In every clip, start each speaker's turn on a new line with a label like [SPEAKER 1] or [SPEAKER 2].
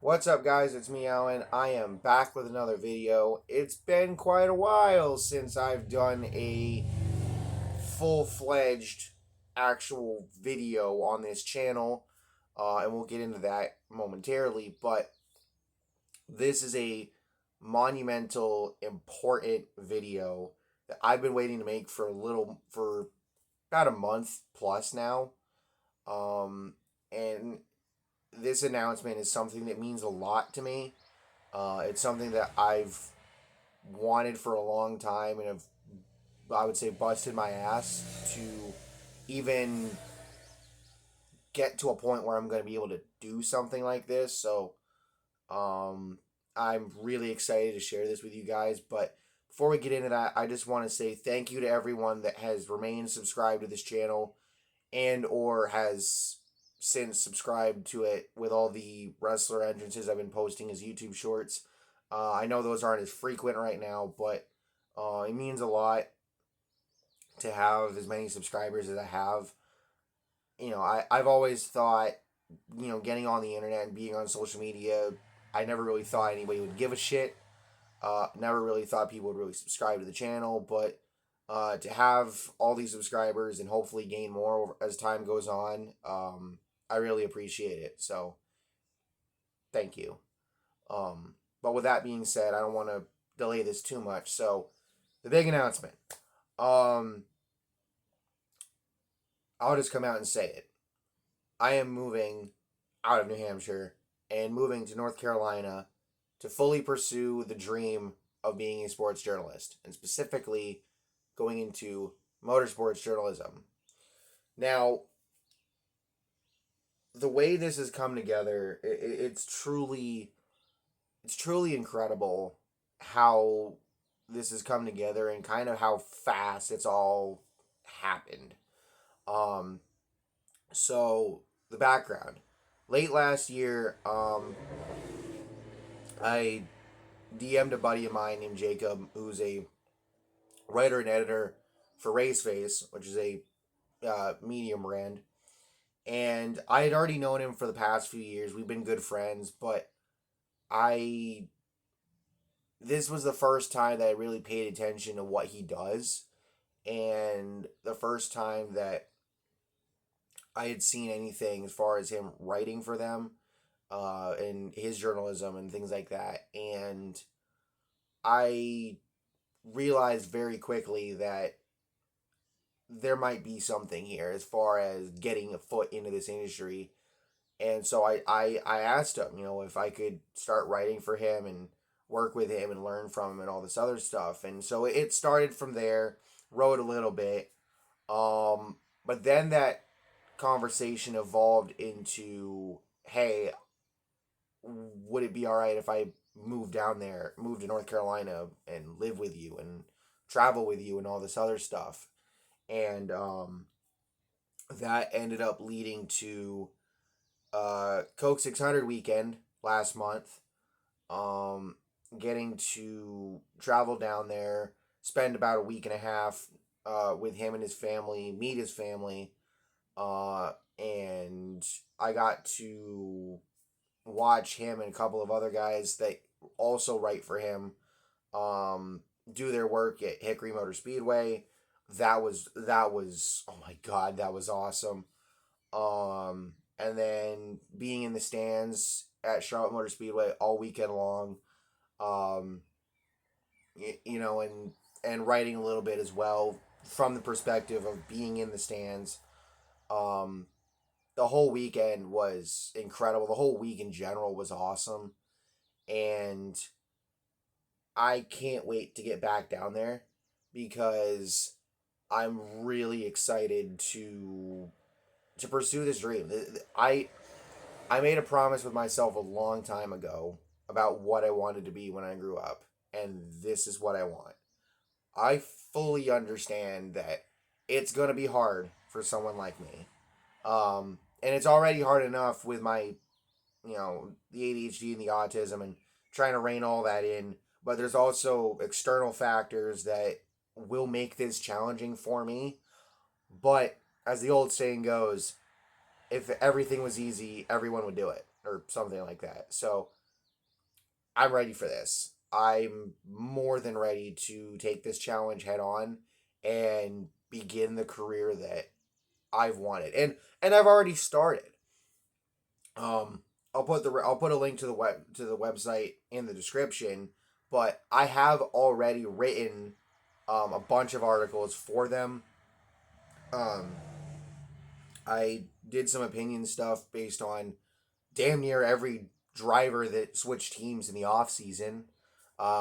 [SPEAKER 1] What's up, guys? It's me, Alan. I am back with another video. It's been quite a while since I've done a full-fledged actual video on this channel, and we'll get into that momentarily, but this is a monumental, important video that I've been waiting to make for about a month plus now. And this announcement is something that means a lot to me. It's something that I've wanted for a long time and have, I would say, busted my ass to even get to a point where I'm going to be able to do something like this. So I'm really excited to share this with you guys. But before we get into that, I just want to say thank you to everyone that has remained subscribed to this channel and or has since subscribed to it with all the wrestler entrances I've been posting as YouTube shorts. I know those aren't as frequent right now, but it means a lot to have as many subscribers as I have. I've always thought, getting on the internet and being on social media, I never really thought anybody would give a shit. Never really thought people would really subscribe to the channel, but to have all these subscribers and hopefully gain more as time goes on, I really appreciate it. So, thank you. But with that being said, I don't want to delay this too much. So, the big announcement. I'll just come out and say it. I am moving out of New Hampshire and moving to North Carolina to fully pursue the dream of being a sports journalist, and specifically going into motorsports journalism. Now, the way this has come together, it's truly incredible how this has come together and kind of how fast it's all happened. So the background. Late last year, I DM'd a buddy of mine named Jacob, who's a writer and editor for Raceface, which is a medium brand. And I had already known him for the past few years. We've been good friends, but this was the first time that I really paid attention to what he does, and the first time that I had seen anything as far as him writing for them, and his journalism and things like that. And I realized very quickly that there might be something here as far as getting a foot into this industry. And so I asked him, if I could start writing for him and work with him and learn from him and all this other stuff. And so it started from there, wrote a little bit. But then that conversation evolved into, hey, would it be all right if I move to North Carolina and live with you and travel with you and all this other stuff? And that ended up leading to Coke 600 weekend last month. Getting to travel down there, spend about a week and a half with him and his family, meet his family, and I got to watch him and a couple of other guys that also write for him do their work at Hickory Motor Speedway. That was oh my god, that was awesome. And then being in the stands at Charlotte Motor Speedway all weekend long, um, and writing a little bit as well from the perspective of being in the stands. Um, the whole weekend was incredible. The whole week in general was awesome, and I can't wait to get back down there because I'm really excited to pursue this dream. I made a promise with myself a long time ago about what I wanted to be when I grew up, and this is what I want. I fully understand that it's going to be hard for someone like me. And it's already hard enough with my, the ADHD and the autism and trying to rein all that in. But there's also external factors that will make this challenging for me. But as the old saying goes, if everything was easy, everyone would do it. or something like that. So I'm ready for this. I'm more than ready to take this challenge head on and begin the career that I've wanted. And I've already started. Um I'll put a link to the website in the description, but I have already written a bunch of articles for them. Um I did some opinion stuff based on damn near every driver that switched teams in the off season,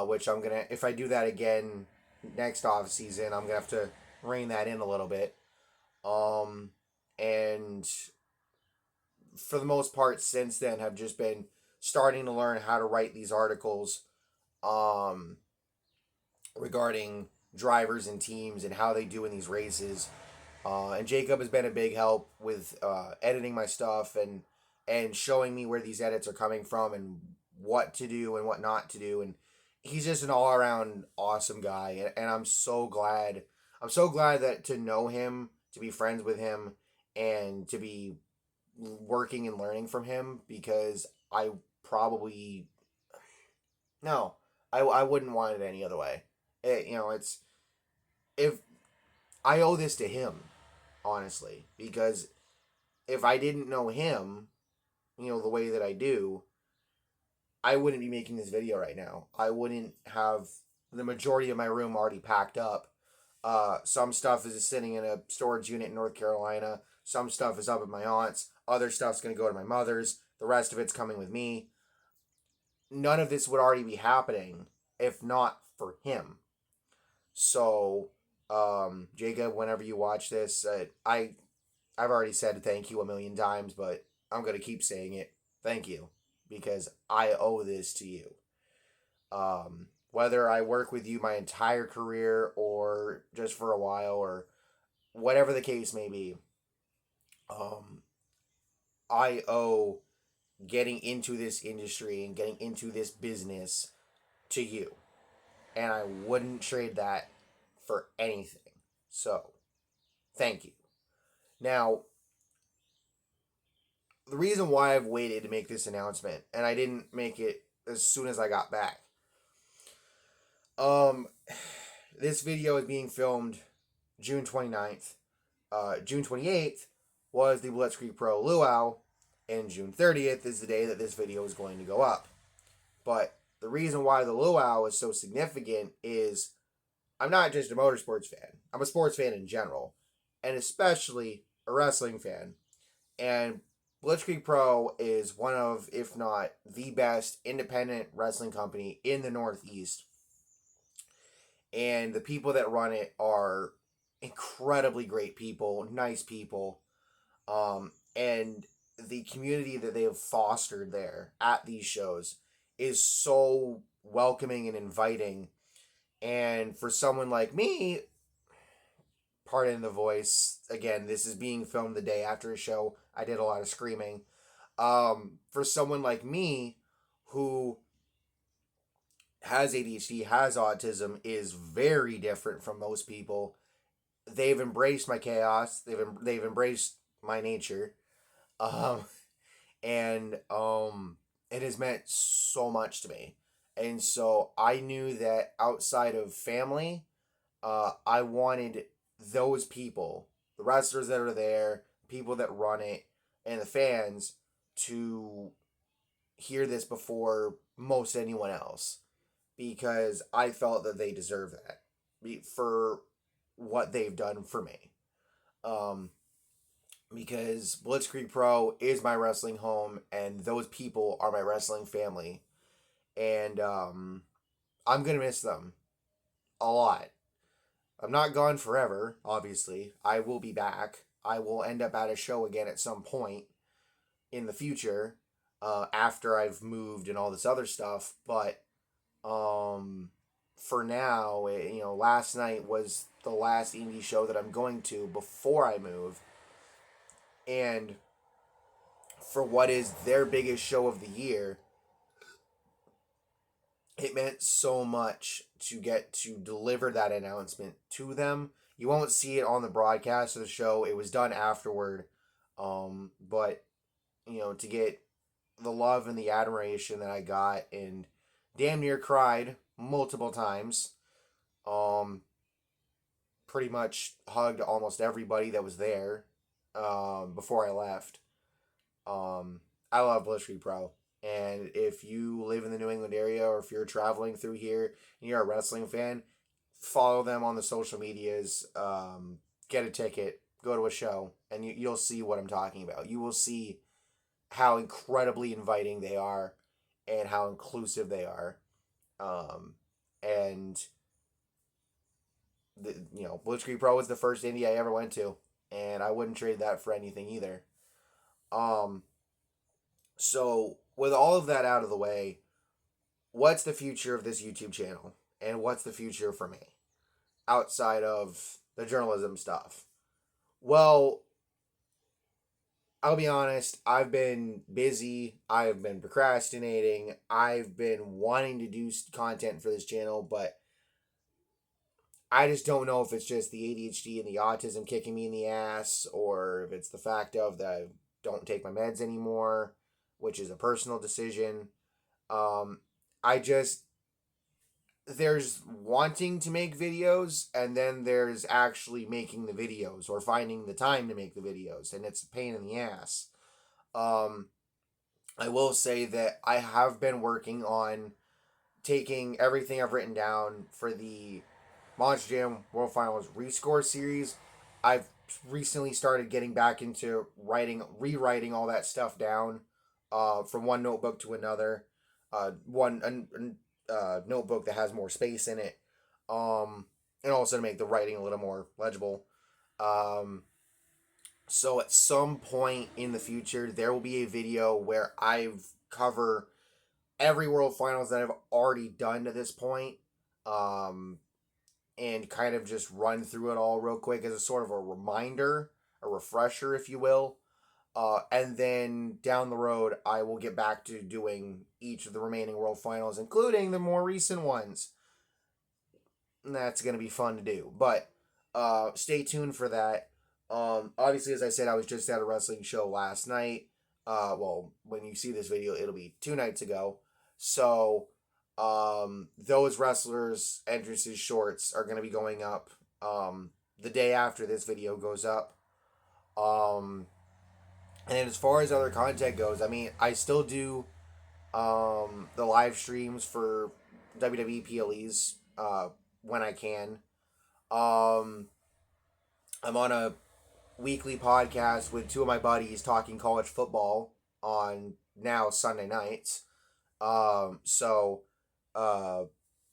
[SPEAKER 1] which I'm gonna, if I do that again next off season, I'm gonna have to rein that in a little bit. And for the most part, since then, have just been starting to learn how to write these articles, um, regarding drivers and teams and how they do in these races. And Jacob has been a big help with editing my stuff and showing me where these edits are coming from and what to do and what not to do. And he's just an all around awesome guy. And I'm so glad. I'm so glad that to know him, to be friends with him, and to be working and learning from him, because I probably no, I wouldn't want it any other way. It's if I owe this to him, honestly, because if I didn't know him, the way that I do, I wouldn't be making this video right now. I wouldn't have the majority of my room already packed up. Some stuff is sitting in a storage unit in North Carolina. Some stuff is up at my aunt's. Other stuff's going to go to my mother's. The rest of it's coming with me. None of this would already be happening if not for him. So, Jacob, whenever you watch this, I've already said thank you a million times, but I'm going to keep saying it. Thank you. Because I owe this to you. Whether I work with you my entire career or just for a while or whatever the case may be, I owe getting into this industry and getting into this business to you. And I wouldn't trade that for anything. So, thank you. Now, the reason why I've waited to make this announcement, and I didn't make it as soon as I got back, this video is being filmed June 29th. June 28th was the Blitzkrieg Pro Luau, and June 30th is the day that this video is going to go up. But the reason why the Luau is so significant is I'm not just a motorsports fan. I'm a sports fan in general, and especially a wrestling fan. And Blitzkrieg Pro is one of, if not the best independent wrestling company in the Northeast. And the people that run it are incredibly great people, nice people. And the community that they have fostered there at these shows is so welcoming and inviting. And for someone like me, pardon the voice, again, this is being filmed the day after a show. I did a lot of screaming. For someone like me who has ADHD, has autism, is very different from most people. They've embraced my chaos. They've embraced my nature, and it has meant so much to me. And so I knew that outside of family, I wanted those people, the wrestlers that are there, people that run it, and the fans to hear this before most anyone else, because I felt that they deserve that for what they've done for me. Because Blitzkrieg Pro is my wrestling home, and those people are my wrestling family, and I'm gonna miss them a lot. I'm not gone forever, obviously. I will be back. I will end up at a show again at some point in the future, after I've moved and all this other stuff. But for now, last night was the last indie show that I'm going to before I move. And for what is their biggest show of the year, it meant so much to get to deliver that announcement to them. You won't see it on the broadcast of the show. It was done afterward. But, to get the love and the admiration that I got, and damn near cried multiple times. Um, Pretty much hugged almost everybody that was there before I left. I love Blitzkrieg Pro. And if you live in the New England area, or if you're traveling through here and you're a wrestling fan, follow them on the social medias. Get a ticket, go to a show, and you'll see what I'm talking about. You will see how incredibly inviting they are and how inclusive they are. And Blitzkrieg Pro was the first indie I ever went to, and I wouldn't trade that for anything either. Um, so with all of that out of the way, what's the future of this YouTube channel, and what's the future for me outside of the journalism stuff? Well, I'll be honest, I've been busy, I've been procrastinating, I've been wanting to do content for this channel, but I just don't know if it's just the ADHD and the autism kicking me in the ass, or if it's the fact of that I don't take my meds anymore, which is a personal decision. Um, I just, there's wanting to make videos, and then there's actually making the videos or finding the time to make the videos, and it's a pain in the ass. Um, I will say that I have been working on taking everything I've written down for the Monster Jam World Finals Rescore series. I've recently started getting back into rewriting all that stuff down from one notebook to another. One notebook that has more space in it, and also to make the writing a little more legible. Um, so at some point in the future, there will be a video where I've cover every World Finals that I've already done to this point. And kind of just run through it all real quick as a sort of a reminder, a refresher, if you will. And then down the road, I will get back to doing each of the remaining World Finals, including the more recent ones. And that's going to be fun to do. But stay tuned for that. Obviously, as I said, I was just at a wrestling show last night. Well, when you see this video, it'll be 2 nights ago. So those wrestlers' entrances shorts are going to be going up the day after this video goes up. And as far as other content goes, I mean, I still do the live streams for WWE PLEs when I can. I'm on a weekly podcast with 2 of my buddies talking college football on now Sunday nights. So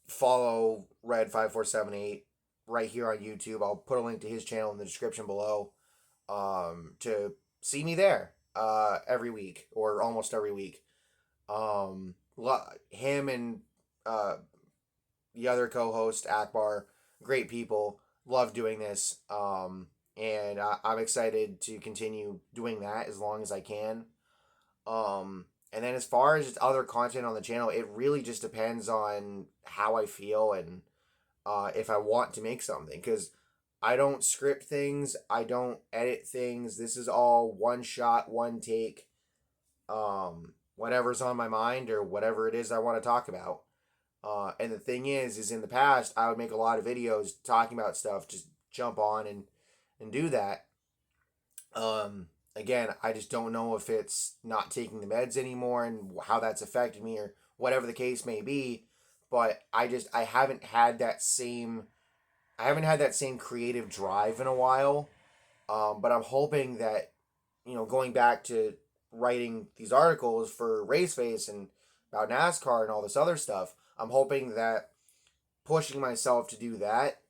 [SPEAKER 1] follow Red5478 right here on YouTube. I'll put a link to his channel in the description below to see me there every week, or almost every week. Him and the other co-host Akbar, great people, love doing this. And I'm excited to continue doing that as long as I can. And then as far as just other content on the channel, it really just depends on how I feel and if I want to make something. Because I don't script things, I don't edit things. This is all one shot, one take. Whatever's on my mind or whatever it is I want to talk about. And the thing is in the past, I would make a lot of videos talking about stuff, just jump on and do that. Again, I just don't know if it's not taking the meds anymore and how that's affected me or whatever the case may be. But I haven't had that same creative drive in a while. But I'm hoping that, going back to writing these articles for Raceface and about NASCAR and all this other stuff, I'm hoping that pushing myself to do that,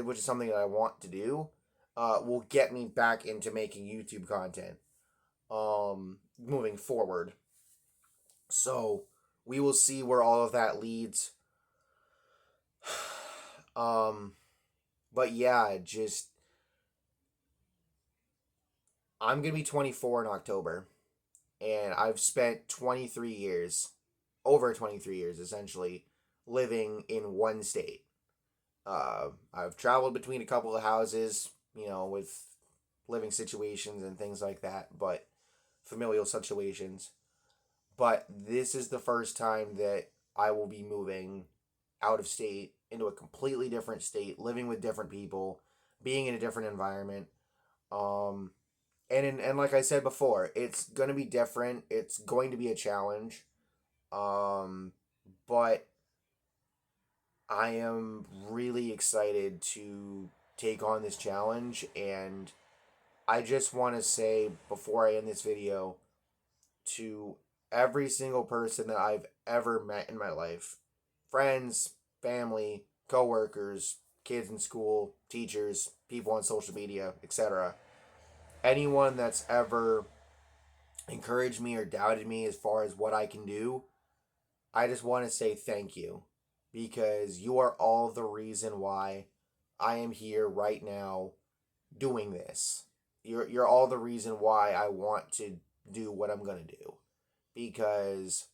[SPEAKER 1] which is something that I want to do, will get me back into making YouTube content moving forward. So we will see where all of that leads. But yeah, I'm going to be 24 in October, and I've spent 23 years, over 23 years essentially, living in one state. I've traveled between a couple of houses, with living situations and things like that, but familial situations. But this is the first time that I will be moving out of state into a completely different state, living with different people, being in a different environment. Um, and like I said before, it's going to be different. It's going to be a challenge. Um, but I am really excited to take on this challenge, and I just want to say before I end this video to every single person that I've ever met in my life, friends, family, coworkers, kids in school, teachers, people on social media, etc. Anyone that's ever encouraged me or doubted me as far as what I can do, I just want to say thank you, because you are all the reason why I am here right now doing this. You're all the reason why I want to do what I'm going to do, because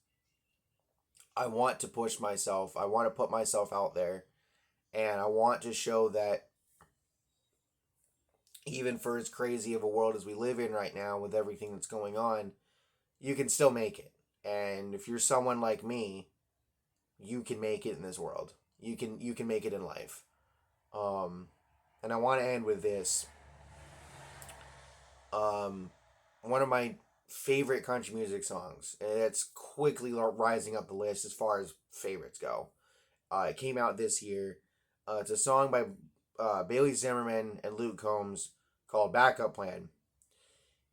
[SPEAKER 1] I want to push myself. I want to put myself out there, and I want to show that even for as crazy of a world as we live in right now with everything that's going on, you can still make it. And if you're someone like me, you can make it in this world. You can make it in life. And I want to end with this. One of my favorite country music songs, and it's quickly rising up the list as far as favorites go. It came out this year. It's a song by Bailey Zimmerman and Luke Combs called "Backup Plan,"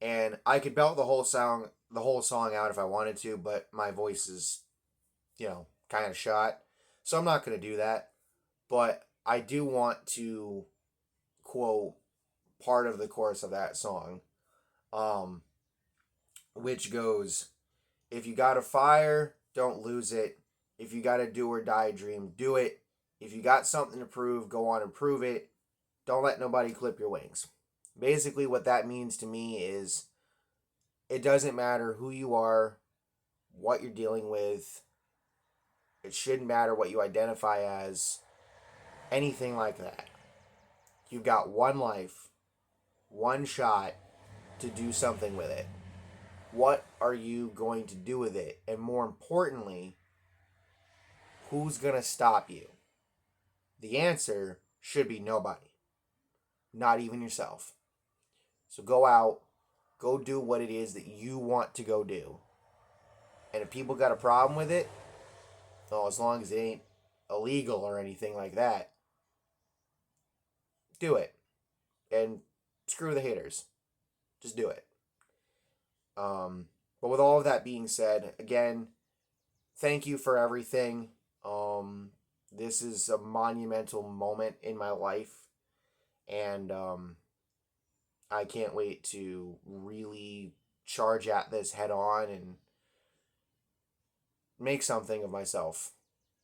[SPEAKER 1] and I could belt the whole song out if I wanted to, but my voice is, kind of shot, so I'm not gonna do that. But I do want to quote part of the chorus of that song, um, which goes, "If you got a fire, don't lose it. If you got a do or die dream, do it. If you got something to prove, go on and prove it. Don't let nobody clip your wings." Basically, what that means to me is it doesn't matter who you are, what you're dealing with. It shouldn't matter what you identify as, anything like that. You've got one life, one shot to do something with it. What are you going to do with it? And more importantly, who's going to stop you? The answer should be nobody, not even yourself. So go out, go do what it is that you want to go do. And if people got a problem with it, well, as long as it ain't illegal or anything like that, do it. And screw the haters. Just do it. But with all of that being said, again, thank you for everything. This is a monumental moment in my life, and I can't wait to really charge at this head on and make something of myself,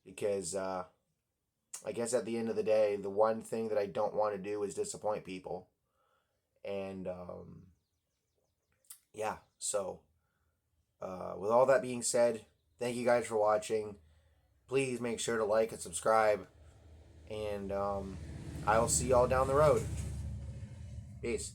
[SPEAKER 1] because I guess at the end of the day, the one thing that I don't want to do is disappoint people. And yeah, so with all that being said, thank you guys for watching. Please make sure to like and subscribe, and I will see y'all down the road. Peace.